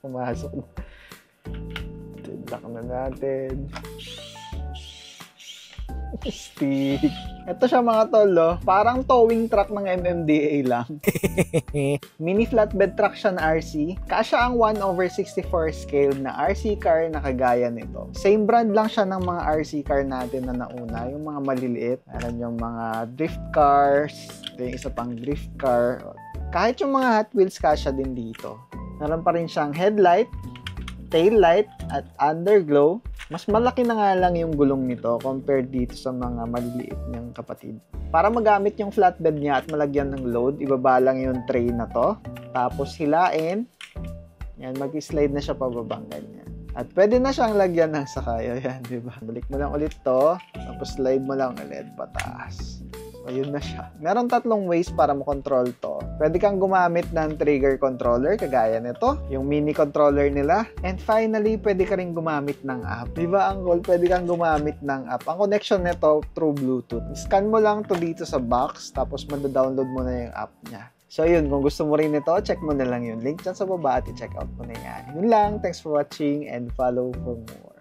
Pumasok na. Lock na natin. Stick. Ito siya mga tol, oh. Parang towing truck ng MMDA lang. Mini flatbed truck siya na RC. Kasya ang 1/64 scale na RC car na kagaya nito. Same brand lang siya ng mga RC car natin na nauna. Yung mga maliliit. Meron yung mga drift cars. Ito yung isa pang drift car. Kahit yung mga Hot Wheels kasya din dito. Meron pa rin siyang headlight, tail light, at underglow. Mas malaki na nga lang yung gulong nito compared dito sa mga maliliit niyang kapatid. Para magamit yung flatbed niya at malagyan ng load, ibaba lang yung tray na to. Tapos hilain. Yan, mag-slide na siya pababang ganyan. At pwede na siyang lagyan ng sakay. Ayan, di ba? Balik mo lang ulit to. Tapos slide mo lang ulit pataas. So, yun na siya. Meron 3 ways para mo-control to. Pwede kang gumamit ng trigger controller, kagaya nito. Yung mini controller nila. And finally, pwede ka rin gumamit ng app. Diba, Uncle? Pwede kang gumamit ng app. Ang connection nito through Bluetooth. Scan mo lang to dito sa box, tapos manda-download mo na yung app niya. So, yun. Kung gusto mo rin ito, check mo na lang yung link dyan sa baba at i-check out mo na yan. Yun lang. Thanks for watching and follow for more.